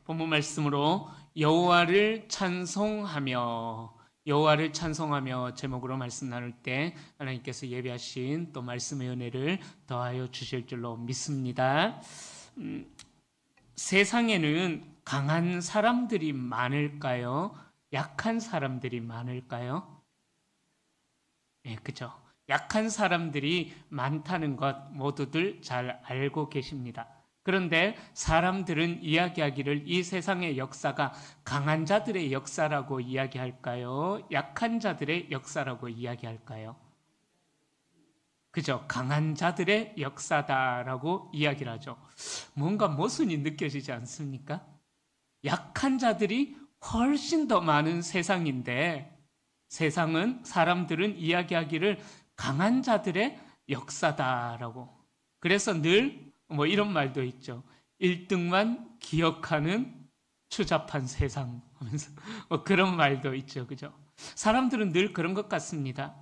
본문 말씀으로 여호와를 찬송하며 제목으로 말씀 나눌 때 하나님께서 예비하신 또 말씀의 은혜를 더하여 주실 줄로 믿습니다. 세상에는 강한 사람들이 많을까요? 약한 사람들이 많을까요? 네, 그죠. 약한 사람들이 많다는 것 모두들 잘 알고 계십니다. 그런데 사람들은 이야기하기를 이 세상의 역사가 강한 자들의 역사라고 이야기할까요? 약한 자들의 역사라고 이야기할까요? 그죠? 강한 자들의 역사다라고 이야기를 하죠. 뭔가 모순이 느껴지지 않습니까? 약한 자들이 훨씬 더 많은 세상인데 사람들은 이야기하기를 강한 자들의 역사다라고. 그래서 늘 이런 말도 있죠. 1등만 기억하는 추잡한 세상 하면서 그런 말도 있죠. 그죠? 사람들은 늘 그런 것 같습니다.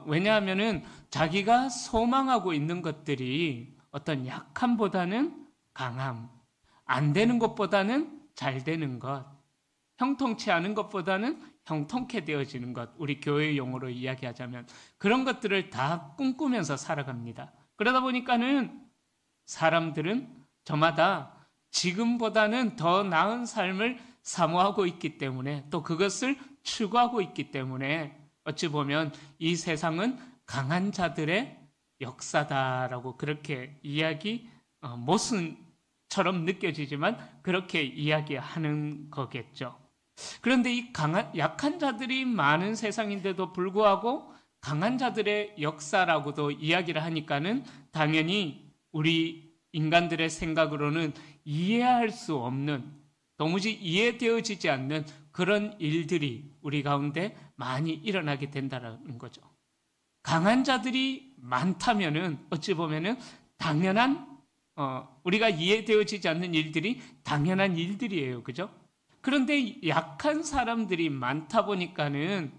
왜냐하면은 자기가 소망하고 있는 것들이 어떤 약함보다는 강함, 안 되는 것보다는 잘 되는 것, 형통치 않은 것보다는 형통케 되어지는 것, 우리 교회 용어로 이야기하자면 그런 것들을 다 꿈꾸면서 살아갑니다. 그러다 보니까는 사람들은 저마다 지금보다는 더 나은 삶을 사모하고 있기 때문에 또 그것을 추구하고 있기 때문에 어찌 보면 이 세상은 강한 자들의 역사다라고 그렇게 모순처럼 느껴지지만 그렇게 이야기하는 거겠죠. 그런데 이 약한 자들이 많은 세상인데도 불구하고 강한 자들의 역사라고도 이야기를 하니까는 당연히 우리 인간들의 생각으로는 이해할 수 없는, 도무지 이해되어지지 않는 그런 일들이 우리 가운데 많이 일어나게 된다는 거죠. 강한 자들이 많다면은 어찌 보면은 우리가 이해되어지지 않는 일들이 당연한 일들이에요. 그죠? 그런데 약한 사람들이 많다 보니까는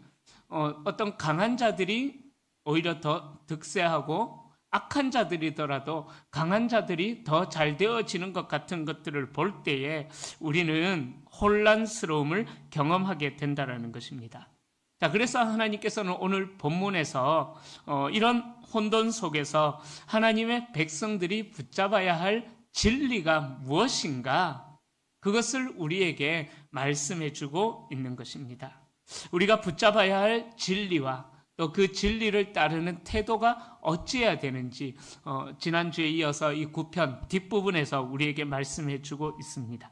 어떤 강한 자들이 오히려 더 득세하고 악한 자들이더라도 강한 자들이 더 잘 되어지는 것 같은 것들을 볼 때에 우리는 혼란스러움을 경험하게 된다는 것입니다. 자, 그래서 하나님께서는 오늘 본문에서 이런 혼돈 속에서 하나님의 백성들이 붙잡아야 할 진리가 무엇인가? 그것을 우리에게 말씀해 주고 있는 것입니다. 우리가 붙잡아야 할 진리와 또 그 진리를 따르는 태도가 어찌해야 되는지 지난주에 이어서 이 9편 뒷부분에서 우리에게 말씀해 주고 있습니다.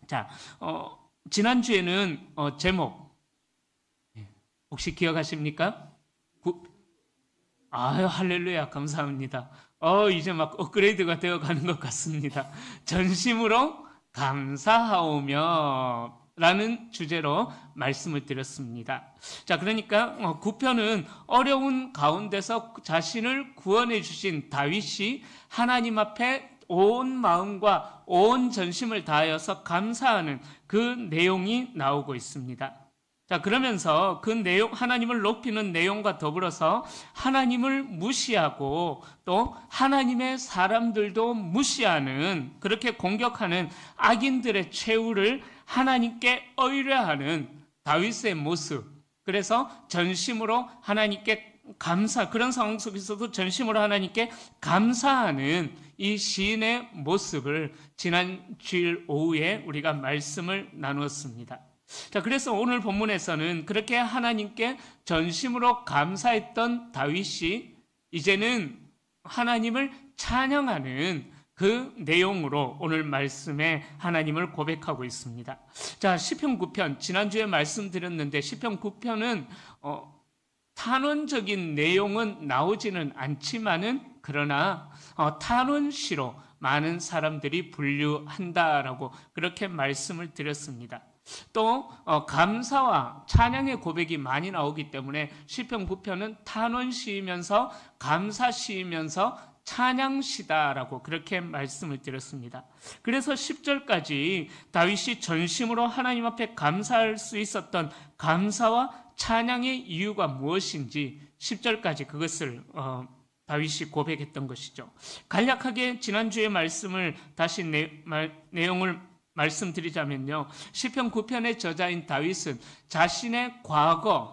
자, 지난주에는 제목 혹시 기억하십니까? 아유, 할렐루야, 감사합니다. 이제 막 업그레이드가 되어 가는 것 같습니다. 전심으로 감사하오며 라는 주제로 말씀을 드렸습니다. 자, 그러니까 9편은 어려운 가운데서 자신을 구원해 주신 다윗이 하나님 앞에 온 마음과 온 전심을 다하여서 감사하는 그 내용이 나오고 있습니다. 자, 그러면서 그 내용, 하나님을 높이는 내용과 더불어서 하나님을 무시하고 또 하나님의 사람들도 무시하는, 그렇게 공격하는 악인들의 최후를 하나님께 의뢰하는 다윗의 모습. 그래서 전심으로 하나님께 그런 상황 속에서도 전심으로 하나님께 감사하는 이 시인의 모습을 지난 주일 오후에 우리가 말씀을 나누었습니다. 자, 그래서 오늘 본문에서는 그렇게 하나님께 전심으로 감사했던 다윗이 이제는 하나님을 찬양하는 그 내용으로 오늘 말씀에 하나님을 고백하고 있습니다. 자, 시편 9편, 지난주에 말씀드렸는데 시편 9편은 탄원적인 내용은 나오지는 않지만은 그러나 탄원시로 많은 사람들이 분류한다라고 그렇게 말씀을 드렸습니다. 또 감사와 찬양의 고백이 많이 나오기 때문에 시편 9편은 탄원시이면서 감사시이면서 찬양시다라고 그렇게 말씀을 드렸습니다. 그래서 10절까지 다윗이 전심으로 하나님 앞에 감사할 수 있었던 감사와 찬양의 이유가 무엇인지 10절까지 그것을 다윗이 고백했던 것이죠. 간략하게 지난주의 말씀을 다시 내용을 말씀드리자면요. 시편 9편의 저자인 다윗은 자신의 과거에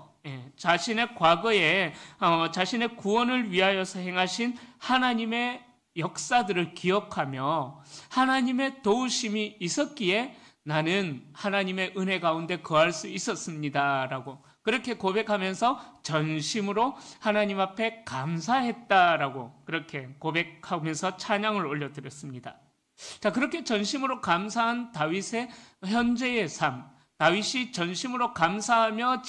자신의 구원을 위하여서 행하신 하나님의 역사들을 기억하며 하나님의 도우심이 있었기에 나는 하나님의 은혜 가운데 거할 수 있었습니다라고 그렇게 고백하면서 전심으로 하나님 앞에 감사했다라고 그렇게 고백하면서 찬양을 올려드렸습니다. 자, 그렇게 전심으로 감사한 다윗의 현재의 삶, 다윗이 전심으로 감사하며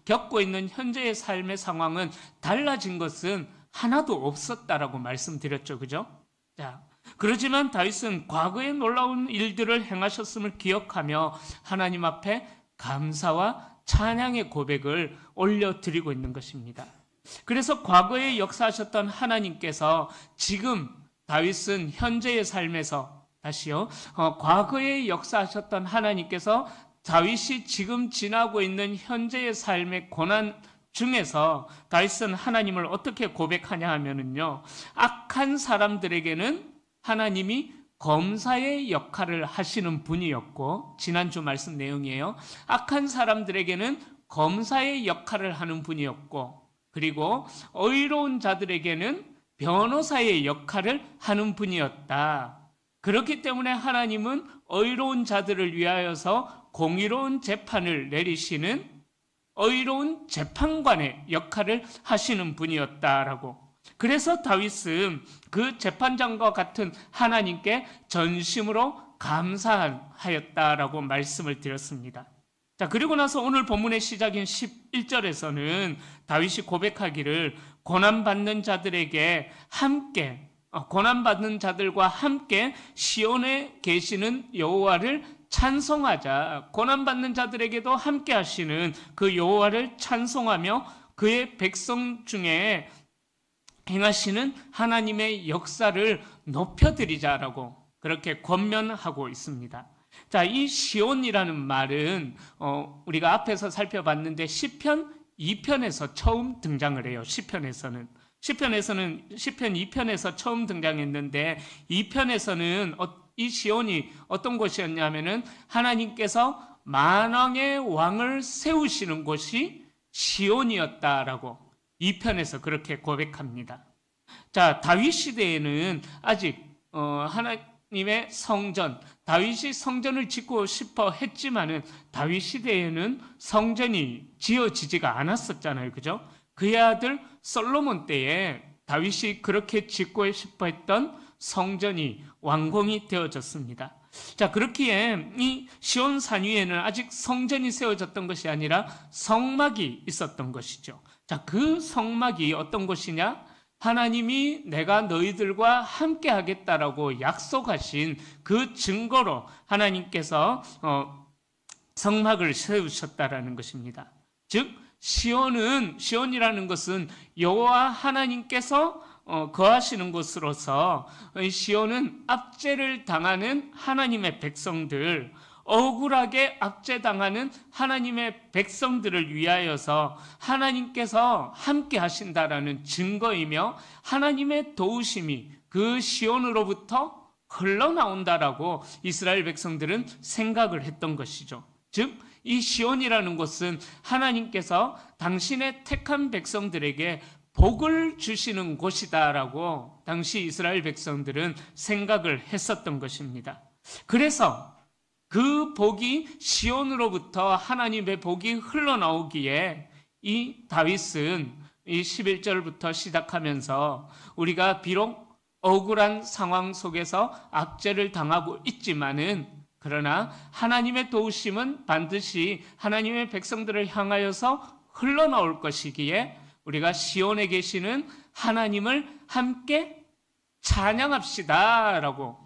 겪고 있는 현재의 삶의 상황은 달라진 것은 하나도 없었다라고 말씀드렸죠. 그죠? 자, 그러지만 다윗은 과거의 놀라운 일들을 행하셨음을 기억하며 하나님 앞에 감사와 찬양의 고백을 올려드리고 있는 것입니다. 그래서 과거에 역사하셨던 하나님께서 지금 다윗은 현재의 삶에서 과거에 역사하셨던 하나님께서 다윗이 지금 지나고 있는 현재의 삶의 고난 중에서 다윗은 하나님을 어떻게 고백하냐 하면은요, 악한 사람들에게는 하나님이 검사의 역할을 하시는 분이었고, 지난주 말씀 내용이에요. 악한 사람들에게는 검사의 역할을 하는 분이었고, 그리고 의로운 자들에게는 변호사의 역할을 하는 분이었다. 그렇기 때문에 하나님은 의로운 자들을 위하여서 공의로운 재판을 내리시는 의로운 재판관의 역할을 하시는 분이었다라고. 그래서 다윗은 그 재판장과 같은 하나님께 전심으로 감사하였다라고 말씀을 드렸습니다. 자, 그리고 나서 오늘 본문의 시작인 11절에서는 다윗이 고백하기를 고난받는 자들과 함께 시온에 계시는 여호와를 찬송하자. 고난받는 자들에게도 함께 하시는 그 여호와를 찬송하며 그의 백성 중에 행하시는 하나님의 역사를 높여드리자라고 그렇게 권면하고 있습니다. 자, 이 시온이라는 말은 우리가 앞에서 살펴봤는데 시편 2편에서 처음 등장을 해요. 시편 2편에서 처음 등장했는데 2편에서는 이 시온이 어떤 곳이었냐면은 하나님께서 만왕의 왕을 세우시는 곳이 시온이었다라고 2편에서 그렇게 고백합니다. 자, 다윗 시대에는 아직 하나님의 성전, 다윗이 성전을 짓고 싶어 했지만은 다윗 시대에는 성전이 지어지지가 않았었잖아요. 그죠? 그의 아들 솔로몬 때에 다윗이 그렇게 짓고 싶어 했던 성전이 완공이 되어졌습니다. 자, 그렇기에 이 시온 산 위에는 아직 성전이 세워졌던 것이 아니라 성막이 있었던 것이죠. 자, 그 성막이 어떤 것이냐? 하나님이 내가 너희들과 함께 하겠다라고 약속하신 그 증거로 하나님께서 성막을 세우셨다라는 것입니다. 즉 시온이라는 것은 여호와 하나님께서 거하시는 곳으로서 시온은 압제를 당하는 하나님의 백성들, 억울하게 압제당하는 하나님의 백성들을 위하여서 하나님께서 함께 하신다라는 증거이며 하나님의 도우심이 그 시온으로부터 흘러나온다라고 이스라엘 백성들은 생각을 했던 것이죠. 즉, 이 시온이라는 곳은 하나님께서 당신의 택한 백성들에게 복을 주시는 곳이다라고 당시 이스라엘 백성들은 생각을 했었던 것입니다. 그래서 그 복이 시온으로부터 하나님의 복이 흘러나오기에 이 다윗은 이 11절부터 시작하면서 우리가 비록 억울한 상황 속에서 압제를 당하고 있지만은 그러나 하나님의 도우심은 반드시 하나님의 백성들을 향하여서 흘러나올 것이기에 우리가 시온에 계시는 하나님을 함께 찬양합시다라고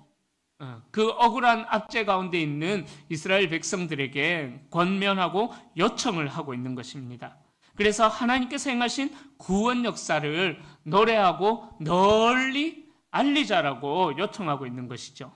그 억울한 압제 가운데 있는 이스라엘 백성들에게 권면하고 요청을 하고 있는 것입니다. 그래서 하나님께서 행하신 구원 역사를 노래하고 널리 알리자라고 요청하고 있는 것이죠.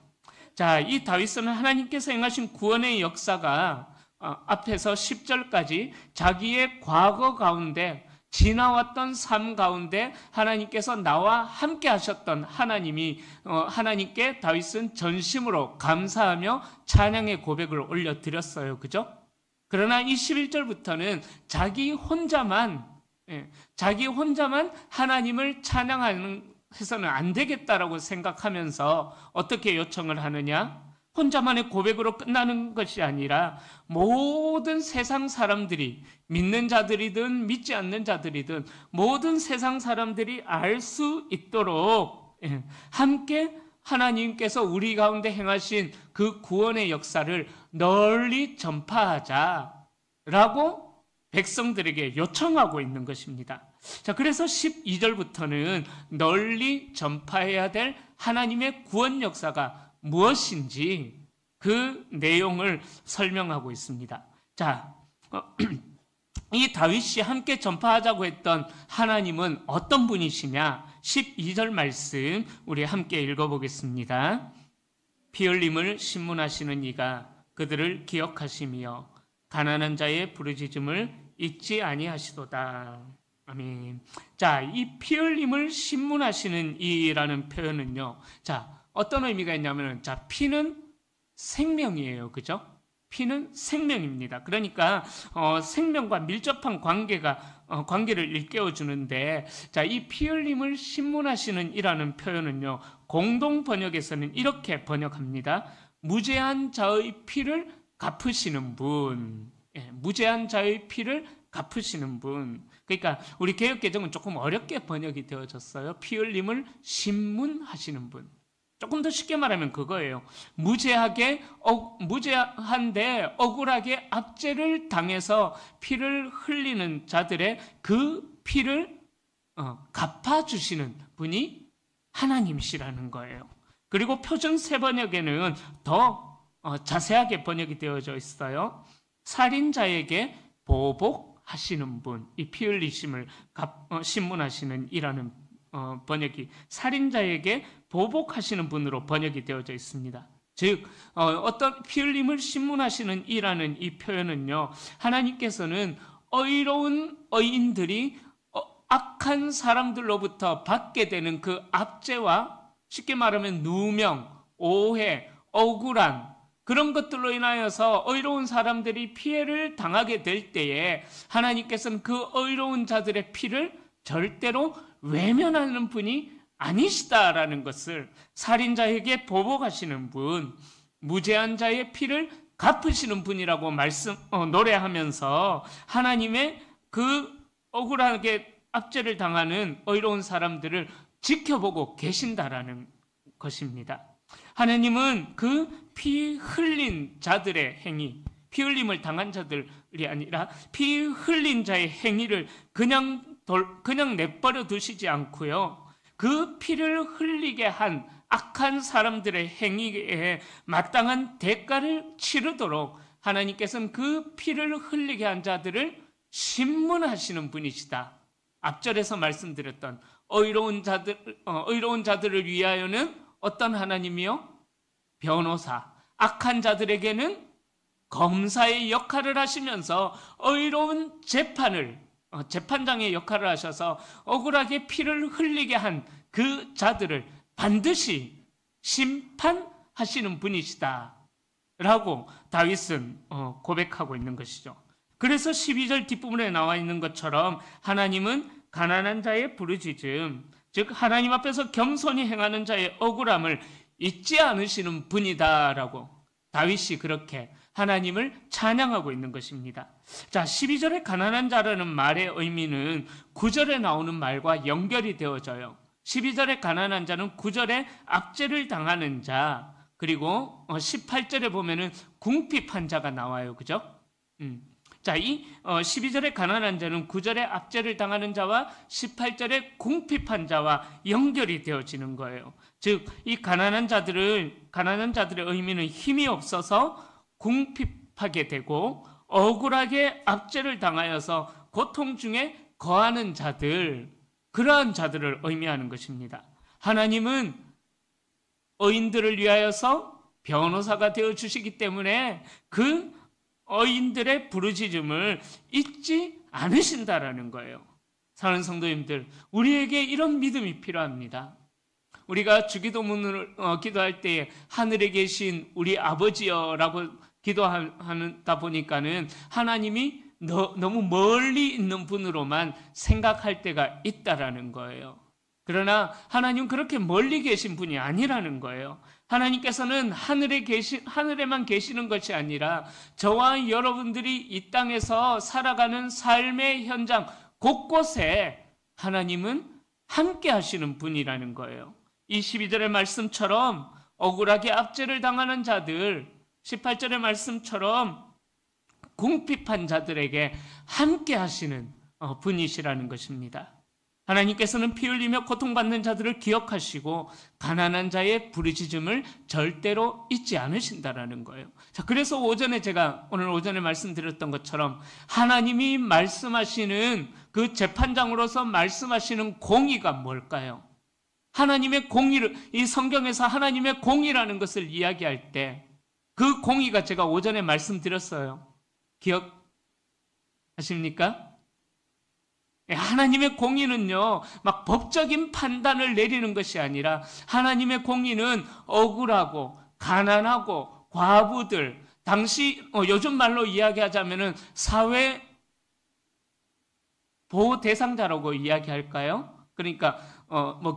자, 이 다윗은 하나님께서 행하신 구원의 역사가 앞에서 10절까지 자기의 과거 가운데 지나왔던 삶 가운데 하나님께서 나와 함께 하셨던 하나님께 다윗은 전심으로 감사하며 찬양의 고백을 올려드렸어요. 그죠? 그러나 이 11절부터는 자기 혼자만 하나님을 찬양해서는 안 되겠다라고 생각하면서 어떻게 요청을 하느냐? 혼자만의 고백으로 끝나는 것이 아니라 모든 세상 사람들이, 믿는 자들이든 믿지 않는 자들이든 모든 세상 사람들이 알 수 있도록 함께 하나님께서 우리 가운데 행하신 그 구원의 역사를 널리 전파하자라고 백성들에게 요청하고 있는 것입니다. 자, 그래서 12절부터는 널리 전파해야 될 하나님의 구원 역사가 무엇인지 그 내용을 설명하고 있습니다. 자, 이 다윗이 함께 전파하자고 했던 하나님은 어떤 분이시냐? 12절 말씀 우리 함께 읽어보겠습니다. 피 흘림을 신문하시는 이가 그들을 기억하시며 가난한 자의 부르짖음을 잊지 아니하시도다. 아멘. 자, 이 피 흘림을 신문하시는 이라는 표현은요. 자, 어떤 의미가 있냐면, 자, 피는 생명이에요. 그죠? 피는 생명입니다. 그러니까, 생명과 밀접한 관계를 일깨워 주는데, 자, 이 피 흘림을 신문하시는 이라는 표현은요, 공동 번역에서는 이렇게 번역합니다. 무죄한 자의 피를 갚으시는 분. 무죄한 자의 피를 갚으시는 분. 그러니까, 우리 개역개정은 조금 어렵게 번역이 되어졌어요. 피 흘림을 신문하시는 분. 조금 더 쉽게 말하면 그거예요. 무죄한데 억울하게 압제를 당해서 피를 흘리는 자들의 그 피를 갚아주시는 분이 하나님이시라는 거예요. 그리고 표준 세번역에는 더 자세하게 번역이 되어져 있어요. 살인자에게 보복하시는 분, 이 피 흘리심을 신문하시는 이라는 번역이 살인자에게 보복하시는 분으로 번역이 되어져 있습니다. 즉 어떤 피 흘림을 신문하시는 이라는 이 표현은요, 하나님께서는 의로운 의인들이 악한 사람들로부터 받게 되는 그 압제와 쉽게 말하면 누명, 오해, 억울한 그런 것들로 인하여서 의로운 사람들이 피해를 당하게 될 때에 하나님께서는 그 의로운 자들의 피를 절대로 외면하는 분이 아니시다라는 것을, 살인자에게 보복하시는 분, 무죄한 자의 피를 갚으시는 분이라고 노래하면서 하나님의 그 억울하게 압제를 당하는 의로운 사람들을 지켜보고 계신다라는 것입니다. 하나님은 그 피 흘린 자들의 행위, 피 흘림을 당한 자들이 아니라 피 흘린 자의 행위를 그냥 내버려 두시지 않고요. 그 피를 흘리게 한 악한 사람들의 행위에 마땅한 대가를 치르도록 하나님께서는 그 피를 흘리게 한 자들을 신문하시는 분이시다. 앞절에서 말씀드렸던 의로운 자들을 위하여는 어떤 하나님이요? 변호사. 악한 자들에게는 검사의 역할을 하시면서 의로운 재판장의 역할을 하셔서 억울하게 피를 흘리게 한 그 자들을 반드시 심판하시는 분이시다 라고 다윗은 고백하고 있는 것이죠. 그래서 12절 뒷부분에 나와 있는 것처럼 하나님은 가난한 자의 부르짖음, 즉 하나님 앞에서 겸손히 행하는 자의 억울함을 잊지 않으시는 분이다라고 다윗이 그렇게 하나님을 찬양하고 있는 것입니다. 자, 12절의 가난한 자라는 말의 의미는 9절에 나오는 말과 연결이 되어져요. 12절의 가난한 자는 9절에 압제를 당하는 자, 그리고 18절에 보면은 궁핍한 자가 나와요. 그죠? 자, 이 12절의 가난한 자는 9절에 압제를 당하는 자와 18절의 궁핍한 자와 연결이 되어지는 거예요. 즉, 이 가난한 자들의 의미는 힘이 없어서 궁핍하게 되고 억울하게 압제를 당하여서 고통 중에 거하는 자들, 그러한 자들을 의미하는 것입니다. 하나님은 의인들을 위하여서 변호사가 되어주시기 때문에 그 의인들의 부르짖음을 잊지 않으신다라는 거예요. 사랑하는 성도님들, 우리에게 이런 믿음이 필요합니다. 우리가 주기도문을 기도할 때 하늘에 계신 우리 아버지여라고 기도하다 보니까는 하나님이 너무 멀리 있는 분으로만 생각할 때가 있다라는 거예요. 그러나 하나님 그렇게 멀리 계신 분이 아니라는 거예요. 하나님께서는 하늘에만 계시는 것이 아니라 저와 여러분들이 이 땅에서 살아가는 삶의 현장 곳곳에 하나님은 함께 하시는 분이라는 거예요. 이 12절의 말씀처럼 억울하게 압제를 당하는 자들, 18절의 말씀처럼 궁핍한 자들에게 함께 하시는 분이시라는 것입니다. 하나님께서는 피 흘리며 고통받는 자들을 기억하시고 가난한 자의 부르짖음을 절대로 잊지 않으신다라는 거예요. 자, 그래서 오늘 오전에 말씀드렸던 것처럼 하나님이 말씀하시는 그 재판장으로서 말씀하시는 공의가 뭘까요? 하나님의 공의를, 이 성경에서 하나님의 공의라는 것을 이야기할 때 그 공의가 제가 오전에 말씀드렸어요. 기억하십니까? 하나님의 공의는요, 막 법적인 판단을 내리는 것이 아니라 하나님의 공의는 억울하고 가난하고 과부들, 당시 요즘 말로 이야기하자면은 사회 보호 대상자라고 이야기할까요? 그러니까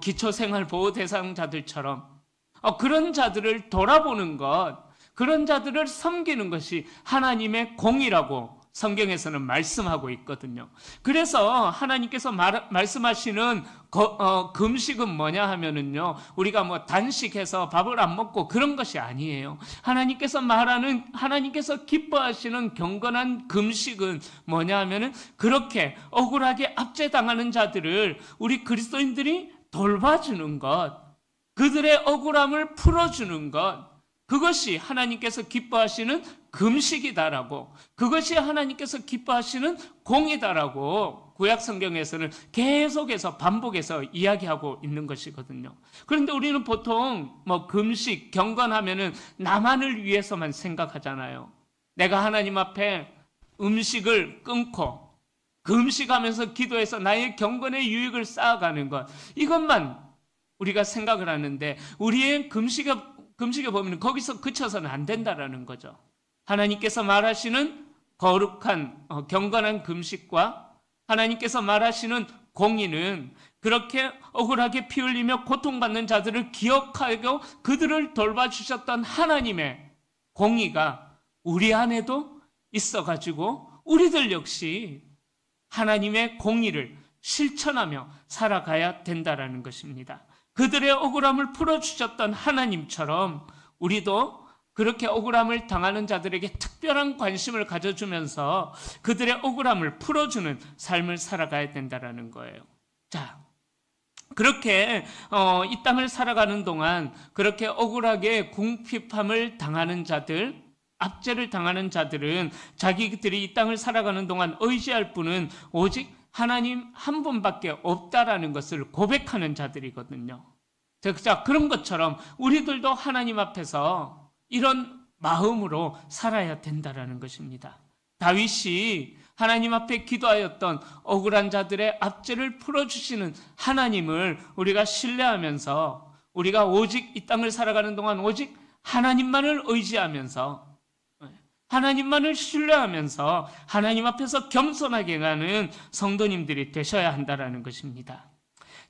기초생활 보호 대상자들처럼 그런 자들을 돌아보는 것, 그런 자들을 섬기는 것이 하나님의 공의라고 성경에서는 말씀하고 있거든요. 그래서 하나님께서 말씀하시는 금식은 뭐냐 하면은요, 우리가 단식해서 밥을 안 먹고 그런 것이 아니에요. 하나님께서 기뻐하시는 경건한 금식은 뭐냐 하면은 그렇게 억울하게 압제당하는 자들을 우리 그리스도인들이 돌봐주는 것, 그들의 억울함을 풀어주는 것, 그것이 하나님께서 기뻐하시는 금식이다라고, 그것이 하나님께서 기뻐하시는 공이다라고 구약 성경에서는 계속해서 반복해서 이야기하고 있는 것이거든요. 그런데 우리는 보통 금식, 경건하면은 나만을 위해서만 생각하잖아요. 내가 하나님 앞에 음식을 끊고 금식하면서 기도해서 나의 경건의 유익을 쌓아가는 것, 이것만 우리가 생각을 하는데 우리의 금식에 보면 거기서 그쳐서는 안 된다라는 거죠. 하나님께서 말하시는 거룩한 경건한 금식과 하나님께서 말하시는 공의는 그렇게 억울하게 피 흘리며 고통받는 자들을 기억하고 그들을 돌봐주셨던 하나님의 공의가 우리 안에도 있어가지고 우리들 역시 하나님의 공의를 실천하며 살아가야 된다라는 것입니다. 그들의 억울함을 풀어주셨던 하나님처럼 우리도 그렇게 억울함을 당하는 자들에게 특별한 관심을 가져주면서 그들의 억울함을 풀어주는 삶을 살아가야 된다는 거예요. 자, 그렇게 이 땅을 살아가는 동안 그렇게 억울하게 궁핍함을 당하는 자들, 압제를 당하는 자들은 자기들이 이 땅을 살아가는 동안 의지할 분은 오직 하나님 한 분밖에 없다라는 것을 고백하는 자들이거든요. 자, 그런 것처럼 우리들도 하나님 앞에서 이런 마음으로 살아야 된다라는 것입니다. 다윗이 하나님 앞에 기도하였던 억울한 자들의 압제를 풀어주시는 하나님을 우리가 신뢰하면서 우리가 오직 이 땅을 살아가는 동안 오직 하나님만을 의지하면서 하나님만을 신뢰하면서 하나님 앞에서 겸손하게 가는 성도님들이 되셔야 한다는 것입니다.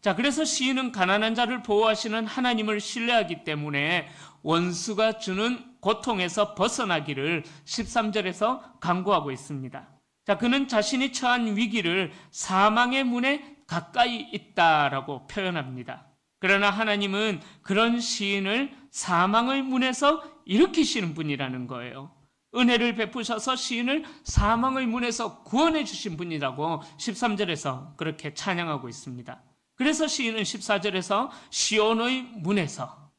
자, 그래서 시인은 가난한 자를 보호하시는 하나님을 신뢰하기 때문에 원수가 주는 고통에서 벗어나기를 13절에서 강구하고 있습니다. 자, 그는 자신이 처한 위기를 사망의 문에 가까이 있다라고 표현합니다. 그러나 하나님은 그런 시인을 사망의 문에서 일으키시는 분이라는 거예요. 은혜를 베푸셔서 시인을 사망의 문에서 구원해 주신 분이라고 13절에서 그렇게 찬양하고 있습니다. 그래서 시인은 14절에서 시온의 문에서,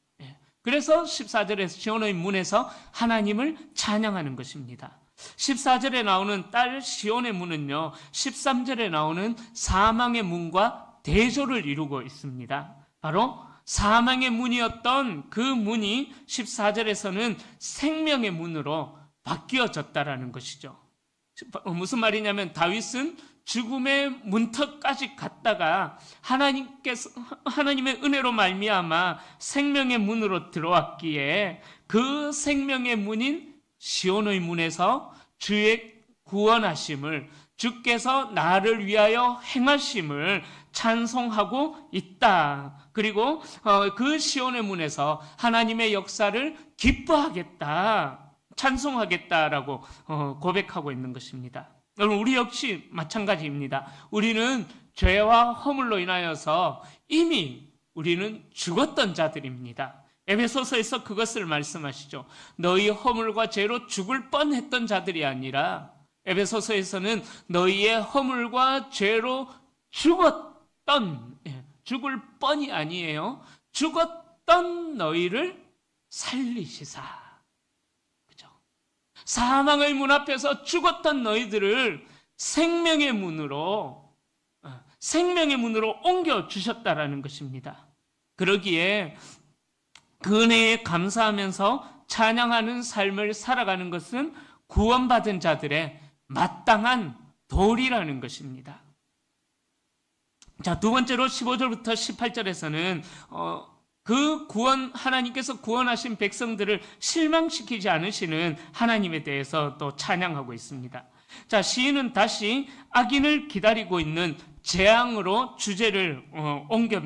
그래서 14절에서 시온의 문에서 하나님을 찬양하는 것입니다. 14절에 나오는 딸 시온의 문은요, 13절에 나오는 사망의 문과 대조를 이루고 있습니다. 바로 사망의 문이었던 그 문이 14절에서는 생명의 문으로 바뀌어졌다라는 것이죠. 무슨 말이냐면 다윗은 죽음의 문턱까지 갔다가 하나님의 은혜로 말미암아 생명의 문으로 들어왔기에 그 생명의 문인 시온의 문에서 주의 구원하심을, 주께서 나를 위하여 행하심을 찬송하고 있다. 그리고 그 시온의 문에서 하나님의 역사를 기뻐하겠다, 찬송하겠다라고 고백하고 있는 것입니다. 여러분, 우리 역시 마찬가지입니다. 우리는 죄와 허물로 인하여서 이미 우리는 죽었던 자들입니다. 에베소서에서 그것을 말씀하시죠. 너희 허물과 죄로 죽을 뻔했던 자들이 아니라, 에베소서에서는 너희의 허물과 죄로 죽었던, 죽을 뻔이 아니에요. 죽었던 너희를 살리시사. 그죠? 사망의 문 앞에서 죽었던 너희들을 생명의 문으로 옮겨 주셨다라는 것입니다. 그러기에 그 은혜에 감사하면서 찬양하는 삶을 살아가는 것은 구원받은 자들의 마땅한 도리라는 것입니다. 자, 두 번째로 15절부터 18절에서는 하나님께서 구원하신 백성들을 실망시키지 않으시는 하나님에 대해서 또 찬양하고 있습니다. 자, 시인은 다시 악인을 기다리고 있는 재앙으로 주제를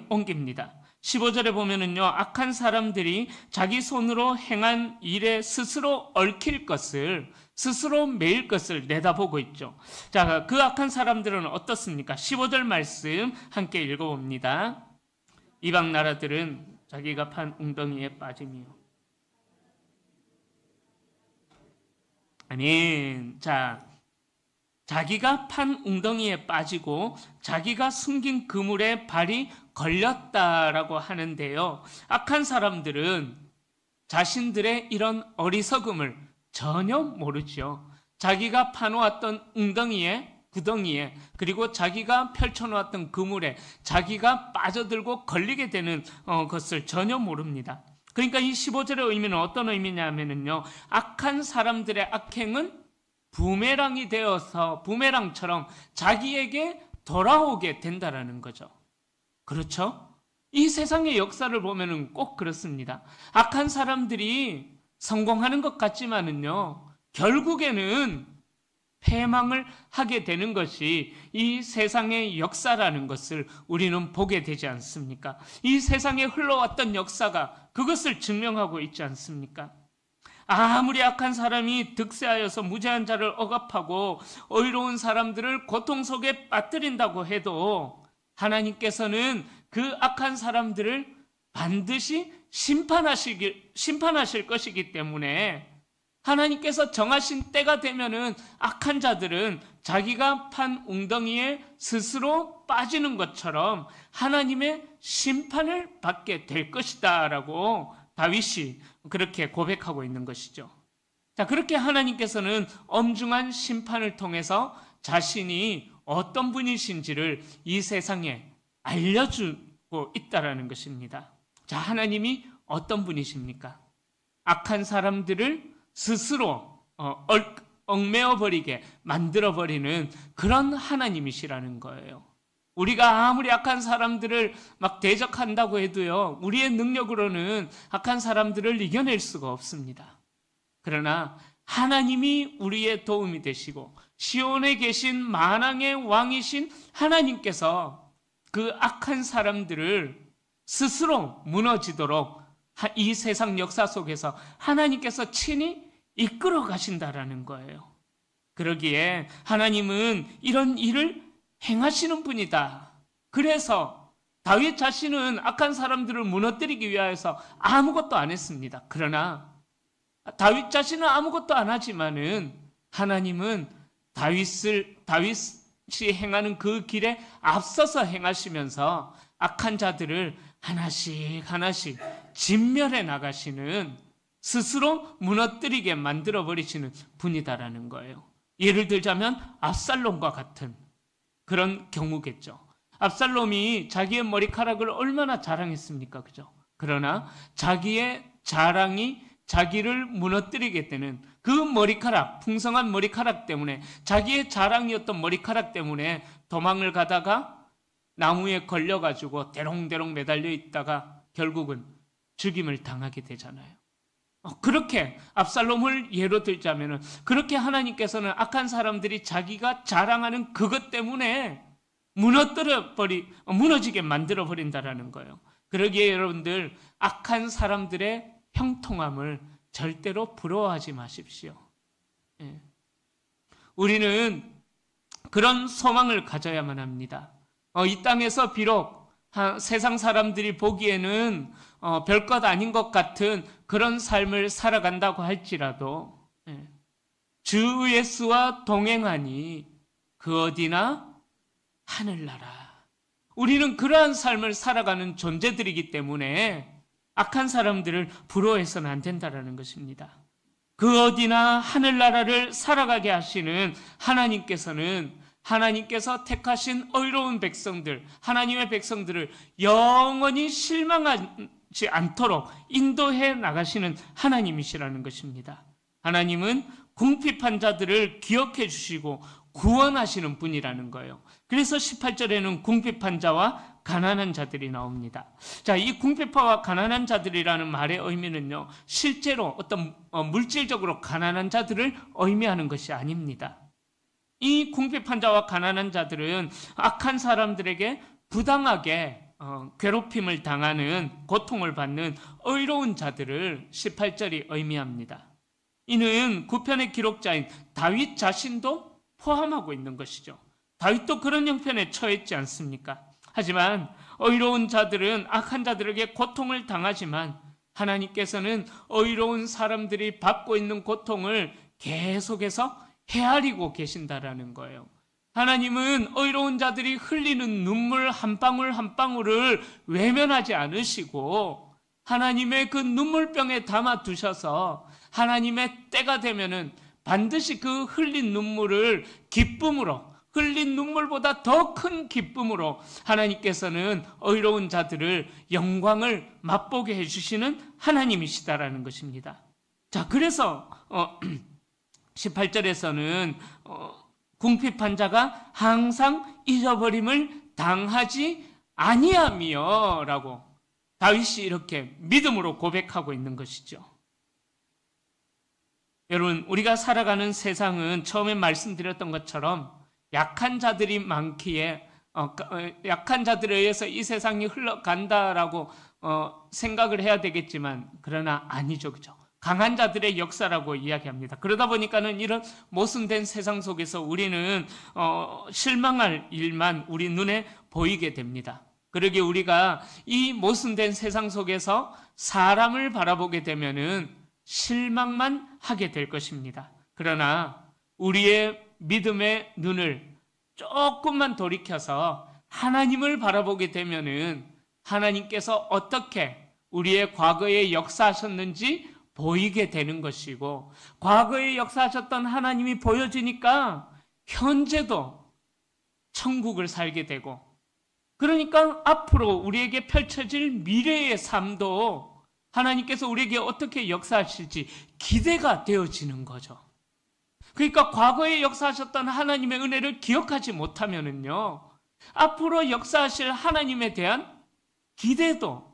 옮깁니다. 15절에 보면은요, 악한 사람들이 자기 손으로 행한 일에 스스로 얽힐 것을, 스스로 매일 것을 내다보고 있죠. 자, 그 악한 사람들은 어떻습니까? 15절 말씀 함께 읽어봅니다. 이방 나라들은 자기가 판 웅덩이에 빠짐이요. 아멘. 자, 자기가 판 웅덩이에 빠지고 자기가 숨긴 그물에 발이 걸렸다라고 하는데요. 악한 사람들은 자신들의 이런 어리석음을 전혀 모르죠. 자기가 파놓았던 구덩이에, 그리고 자기가 펼쳐놓았던 그물에 자기가 빠져들고 걸리게 되는 것을 전혀 모릅니다. 그러니까 이 15절의 의미는 어떤 의미냐면요, 악한 사람들의 악행은 부메랑이 되어서 부메랑처럼 자기에게 돌아오게 된다라는 거죠. 그렇죠? 이 세상의 역사를 보면은 꼭 그렇습니다. 악한 사람들이 성공하는 것 같지만은요, 결국에는 패망을 하게 되는 것이 이 세상의 역사라는 것을 우리는 보게 되지 않습니까? 이 세상에 흘러왔던 역사가 그것을 증명하고 있지 않습니까? 아무리 악한 사람이 득세하여서 무죄한 자를 억압하고 의로운 사람들을 고통 속에 빠뜨린다고 해도 하나님께서는 그 악한 사람들을 반드시 심판하실 것이기 때문에 하나님께서 정하신 때가 되면은 악한 자들은 자기가 판 웅덩이에 스스로 빠지는 것처럼 하나님의 심판을 받게 될 것이다 라고 다윗이 그렇게 고백하고 있는 것이죠. 자, 그렇게 하나님께서는 엄중한 심판을 통해서 자신이 어떤 분이신지를 이 세상에 알려주고 있다라는 것입니다. 자, 하나님이 어떤 분이십니까? 악한 사람들을 스스로 얽매어버리게 만들어버리는 그런 하나님이시라는 거예요. 우리가 아무리 악한 사람들을 막 대적한다고 해도요, 우리의 능력으로는 악한 사람들을 이겨낼 수가 없습니다. 그러나 하나님이 우리의 도움이 되시고 시온에 계신 만왕의 왕이신 하나님께서 그 악한 사람들을 스스로 무너지도록 이 세상 역사 속에서 하나님께서 친히 이끌어 가신다라는 거예요. 그러기에 하나님은 이런 일을 행하시는 분이다. 그래서 다윗 자신은 악한 사람들을 무너뜨리기 위하여서 아무것도 안 했습니다. 그러나 다윗 자신은 아무것도 안 하지만은 하나님은 다윗이 행하는 그 길에 앞서서 행하시면서 악한 자들을 하나씩 진멸해 나가시는, 스스로 무너뜨리게 만들어버리시는 분이다라는 거예요. 예를 들자면 압살롬과 같은 그런 경우겠죠. 압살롬이 자기의 머리카락을 얼마나 자랑했습니까? 그죠? 그러나 자기의 자랑이 자기를 무너뜨리게 되는 그 머리카락, 풍성한 머리카락 때문에, 자기의 자랑이었던 머리카락 때문에 도망을 가다가 나무에 걸려가지고 대롱대롱 매달려 있다가 결국은 죽임을 당하게 되잖아요. 그렇게 압살롬을 예로 들자면은, 그렇게 하나님께서는 악한 사람들이 자기가 자랑하는 그것 때문에 무너지게 만들어 버린다라는 거예요. 그러기에 여러분들, 악한 사람들의 형통함을 절대로 부러워하지 마십시오. 우리는 그런 소망을 가져야만 합니다. 이 땅에서 비록 세상 사람들이 보기에는 별것 아닌 것 같은 그런 삶을 살아간다고 할지라도 주 예수와 동행하니 그 어디나 하늘나라. 우리는 그러한 삶을 살아가는 존재들이기 때문에 악한 사람들을 부러워해서는 안 된다는 것입니다. 그 어디나 하늘나라를 살아가게 하시는 하나님께서 택하신 의로운 백성들, 하나님의 백성들을 영원히 실망하지 않도록 인도해 나가시는 하나님이시라는 것입니다. 하나님은 궁핍한 자들을 기억해 주시고 구원하시는 분이라는 거예요. 그래서 18절에는 궁핍한 자와 가난한 자들이 나옵니다. 자, 이 궁핍하와 가난한 자들이라는 말의 의미는요, 실제로 어떤 물질적으로 가난한 자들을 의미하는 것이 아닙니다. 이 궁핍한 자와 가난한 자들은 악한 사람들에게 부당하게 괴롭힘을 당하는, 고통을 받는 의로운 자들을 18절이 의미합니다. 이는 구편의 기록자인 다윗 자신도 포함하고 있는 것이죠. 다윗도 그런 형편에 처했지 않습니까? 하지만 의로운 자들은 악한 자들에게 고통을 당하지만 하나님께서는 의로운 사람들이 받고 있는 고통을 계속해서 헤아리고 계신다라는 거예요. 하나님은 의로운 자들이 흘리는 눈물 한 방울 한 방울을 외면하지 않으시고 하나님의 그 눈물병에 담아 두셔서 하나님의 때가 되면은 반드시 그 흘린 눈물을 기쁨으로, 흘린 눈물보다 더 큰 기쁨으로 하나님께서는 의로운 자들을 영광을 맛보게 해주시는 하나님이시다라는 것입니다. 자, 그래서 18절에서는 궁핍한 자가 항상 잊어버림을 당하지 아니하며 라고 다윗이 이렇게 믿음으로 고백하고 있는 것이죠. 여러분, 우리가 살아가는 세상은 처음에 말씀드렸던 것처럼 약한 자들이 많기에 약한 자들에 의해서 이 세상이 흘러간다라고 생각을 해야 되겠지만, 그러나 아니죠, 그죠? 강한 자들의 역사라고 이야기합니다. 그러다 보니까는 이런 모순된 세상 속에서 우리는 실망할 일만 우리 눈에 보이게 됩니다. 그러기에 우리가 이 모순된 세상 속에서 사람을 바라보게 되면은 실망만 하게 될 것입니다. 그러나 우리의 믿음의 눈을 조금만 돌이켜서 하나님을 바라보게 되면은 하나님께서 어떻게 우리의 과거에 역사하셨는지 보이게 되는 것이고, 과거에 역사하셨던 하나님이 보여지니까 현재도 천국을 살게 되고, 그러니까 앞으로 우리에게 펼쳐질 미래의 삶도 하나님께서 우리에게 어떻게 역사하실지 기대가 되어지는 거죠. 그러니까 과거에 역사하셨던 하나님의 은혜를 기억하지 못하면은요, 앞으로 역사하실 하나님에 대한 기대도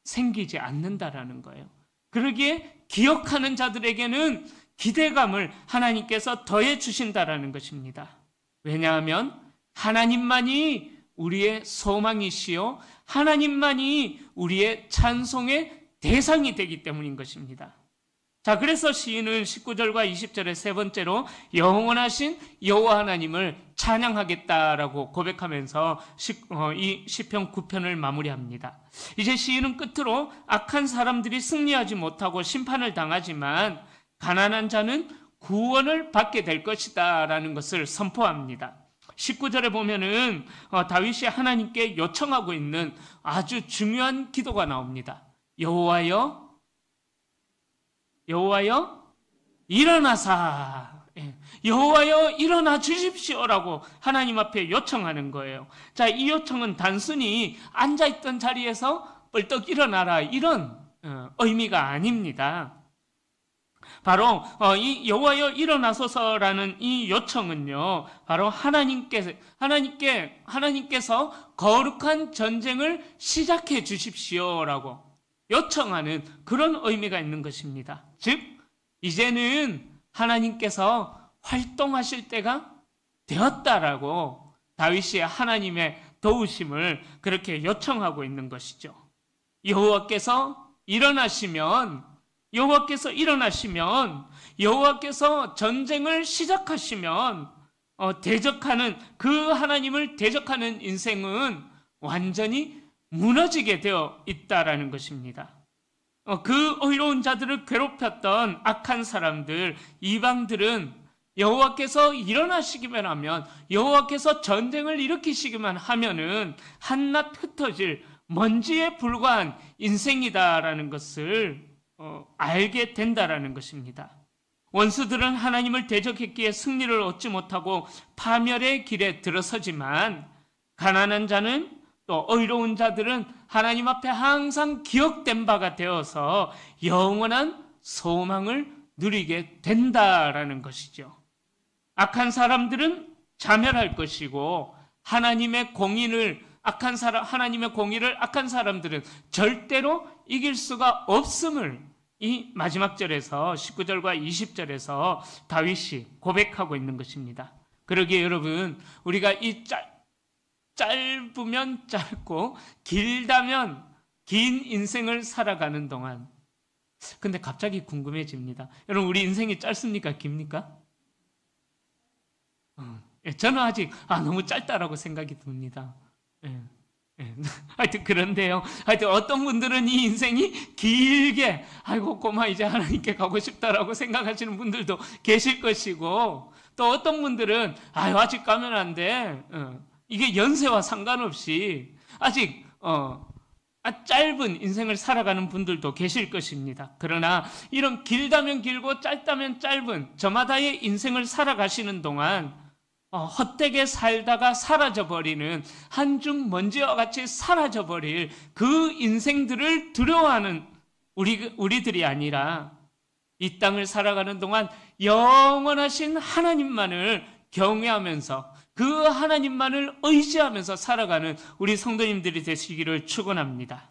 생기지 않는다라는 거예요. 그러기에 기억하는 자들에게는 기대감을 하나님께서 더해 주신다라는 것입니다. 왜냐하면 하나님만이 우리의 소망이시요, 하나님만이 우리의 찬송의 대상이 되기 때문인 것입니다. 자, 그래서 시인은 19절과 20절에 세 번째로 영원하신 여호와 하나님을 찬양하겠다라고 고백하면서 이 시편 9편을 마무리합니다. 이제 시인은 끝으로 악한 사람들이 승리하지 못하고 심판을 당하지만 가난한 자는 구원을 받게 될 것이다 라는 것을 선포합니다. 19절에 보면은 다윗이 하나님께 요청하고 있는 아주 중요한 기도가 나옵니다. 여호와여 일어나사, 여호와여 일어나 주십시오라고 하나님 앞에 요청하는 거예요. 자, 이 요청은 단순히 앉아있던 자리에서 벌떡 일어나라, 이런 의미가 아닙니다. 바로 이 여호와여 일어나소서라는 이 요청은요, 바로 하나님께서 거룩한 전쟁을 시작해 주십시오라고 요청하는 그런 의미가 있는 것입니다. 즉 이제는 하나님께서 활동하실 때가 되었다라고 다윗이 하나님의 도우심을 그렇게 요청하고 있는 것이죠. 여호와께서 일어나시면, 여호와께서 전쟁을 시작하시면 그 하나님을 대적하는 인생은 완전히 무너지게 되어 있다라는 것입니다. 그 의로운 자들을 괴롭혔던 악한 사람들, 이방들은 여호와께서 일어나시기만 하면, 여호와께서 전쟁을 일으키시기만 하면은 한낱 흩어질 먼지에 불과한 인생이다라는 것을 알게 된다라는 것입니다. 원수들은 하나님을 대적했기에 승리를 얻지 못하고 파멸의 길에 들어서지만, 가난한 자는 또 의로운 자들은 하나님 앞에 항상 기억된 바가 되어서 영원한 소망을 누리게 된다라는 것이죠. 악한 사람들은 자멸할 것이고, 하나님의 공의를 악한 사람들은 절대로 이길 수가 없음을 이 마지막 절에서 19절과 20절에서 다윗이 고백하고 있는 것입니다. 그러기에 여러분, 우리가 이 짧으면 짧고 길다면 긴 인생을 살아가는 동안, 근데 갑자기 궁금해집니다. 여러분, 우리 인생이 짧습니까? 깁니까? 저는 아직 너무 짧다라고 생각이 듭니다. 하여튼 그런데요. 하여튼 어떤 분들은 이 인생이 길게, 아이고 고마 이제 하나님께 가고 싶다라고 생각하시는 분들도 계실 것이고, 또 어떤 분들은 아직 가면 안 돼. 이게 연세와 상관없이 아직 짧은 인생을 살아가는 분들도 계실 것입니다. 그러나 이런 길다면 길고 짧다면 짧은 저마다의 인생을 살아가시는 동안 헛되게 살다가 사라져버리는, 한줌 먼지와 같이 사라져버릴 그 인생들을 두려워하는 우리들이 아니라, 이 땅을 살아가는 동안 영원하신 하나님만을 경외하면서 그 하나님만을 의지하면서 살아가는 우리 성도님들이 되시기를 축원합니다.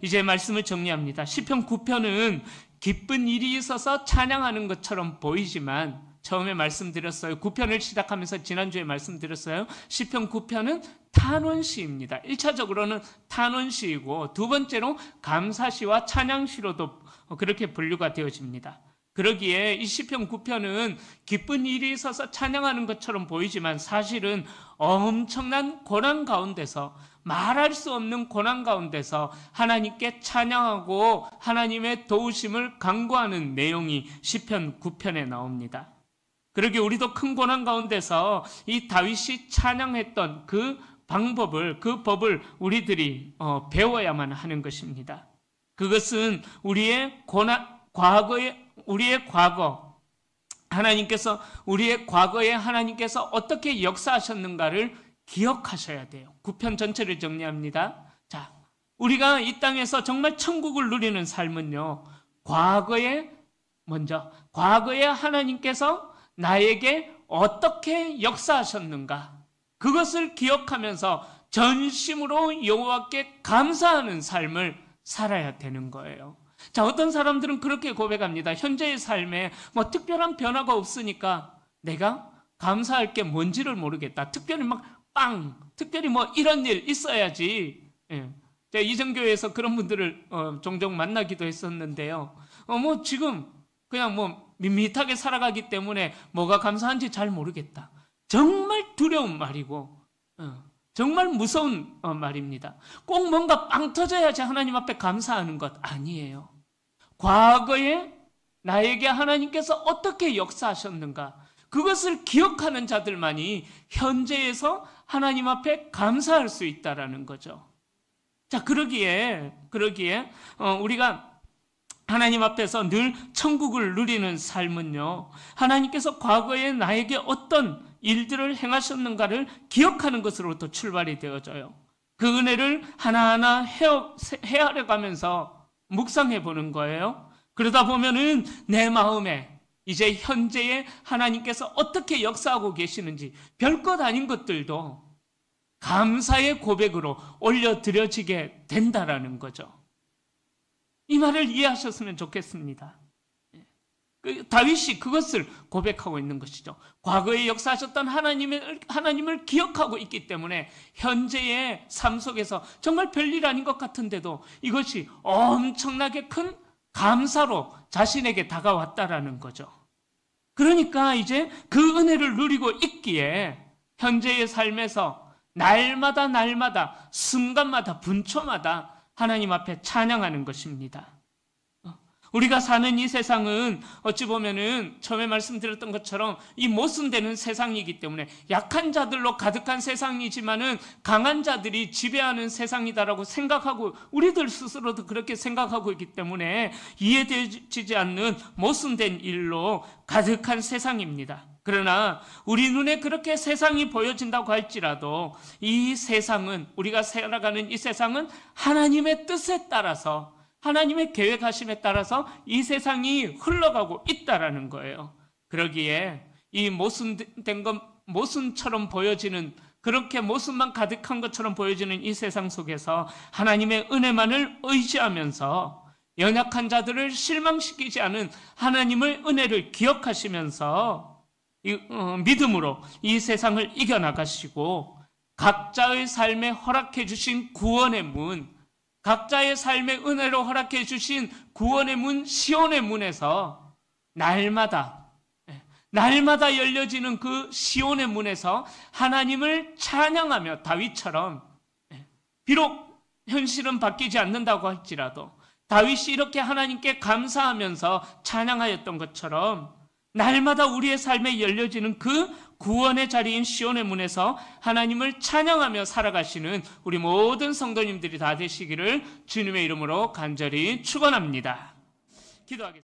이제 말씀을 정리합니다. 시편 9편은 기쁜 일이 있어서 찬양하는 것처럼 보이지만, 처음에 말씀드렸어요. 9편을 시작하면서 지난주에 말씀드렸어요. 시편 9편은 탄원시입니다. 1차적으로는 탄원시이고, 두 번째로 감사시와 찬양시로도 그렇게 분류가 되어집니다. 그러기에 이 시편 9편은 기쁜 일이 있어서 찬양하는 것처럼 보이지만, 사실은 엄청난 고난 가운데서, 말할 수 없는 고난 가운데서 하나님께 찬양하고 하나님의 도우심을 간구하는 내용이 시편 9편에 나옵니다. 그러기에 우리도 큰 고난 가운데서 이 다윗이 찬양했던 그 법을 우리들이 배워야만 하는 것입니다. 그것은 우리의 과거에 하나님께서 어떻게 역사하셨는가를 기억하셔야 돼요. 9편 전체를 정리합니다. 자, 우리가 이 땅에서 정말 천국을 누리는 삶은요, 과거에 하나님께서 나에게 어떻게 역사하셨는가, 그것을 기억하면서 전심으로 여호와께 감사하는 삶을 살아야 되는 거예요. 자, 어떤 사람들은 그렇게 고백합니다. 현재의 삶에 특별한 변화가 없으니까 내가 감사할 게 뭔지를 모르겠다. 특별히 이런 일 있어야지. 제가 이정교회에서 그런 분들을 종종 만나기도 했었는데요. 지금 그냥 밋밋하게 살아가기 때문에 뭐가 감사한지 잘 모르겠다. 정말 두려운 말이고, 정말 무서운 말입니다. 꼭 뭔가 빵 터져야지 하나님 앞에 감사하는 것 아니에요. 과거에 나에게 하나님께서 어떻게 역사하셨는가, 그것을 기억하는 자들만이 현재에서 하나님 앞에 감사할 수 있다라는 거죠. 자, 그러기에 우리가 하나님 앞에서 늘 천국을 누리는 삶은요, 하나님께서 과거에 나에게 어떤 일들을 행하셨는가를 기억하는 것으로부터 출발이 되어져요. 그 은혜를 하나하나 헤아려 가면서 묵상해 보는 거예요. 그러다 보면은 내 마음에 이제 현재의 하나님께서 어떻게 역사하고 계시는지 별것 아닌 것들도 감사의 고백으로 올려드려지게 된다라는 거죠. 이 말을 이해하셨으면 좋겠습니다. 다윗이 그것을 고백하고 있는 것이죠. 과거에 역사하셨던 하나님을 기억하고 있기 때문에 현재의 삶 속에서 정말 별일 아닌 것 같은데도 이것이 엄청나게 큰 감사로 자신에게 다가왔다라는 거죠. 그러니까 이제 그 은혜를 누리고 있기에 현재의 삶에서 날마다 순간마다 분초마다 하나님 앞에 찬양하는 것입니다. 우리가 사는 이 세상은 어찌 보면은 처음에 말씀드렸던 것처럼 이 모순되는 세상이기 때문에 약한 자들로 가득한 세상이지만은 강한 자들이 지배하는 세상이다라고 생각하고 우리들 스스로도 그렇게 생각하고 있기 때문에 이해되지 않는 모순된 일로 가득한 세상입니다. 그러나 우리 눈에 그렇게 세상이 보여진다고 할지라도 이 세상은, 우리가 살아가는 이 세상은 하나님의 뜻에 따라서, 하나님의 계획하심에 따라서 이 세상이 흘러가고 있다라는 거예요. 그러기에 이 모순된 것, 모순처럼 보여지는, 그렇게 모순만 가득한 것처럼 보여지는 이 세상 속에서 하나님의 은혜만을 의지하면서 연약한 자들을 실망시키지 않은 하나님의 은혜를 기억하시면서 믿음으로 이 세상을 이겨나가시고 각자의 삶에 허락해 주신 구원의 문, 각자의 삶의 은혜로 허락해 주신 구원의 문, 시온의 문에서 날마다 열려지는 그 시온의 문에서 하나님을 찬양하며 다윗처럼, 비록 현실은 바뀌지 않는다고 할지라도 다윗이 이렇게 하나님께 감사하면서 찬양하였던 것처럼 날마다 우리의 삶에 열려지는 그 구원의 자리인 시온의 문에서 하나님을 찬양하며 살아가시는 우리 모든 성도님들이 다 되시기를 주님의 이름으로 간절히 축원합니다. 기도하겠습니다.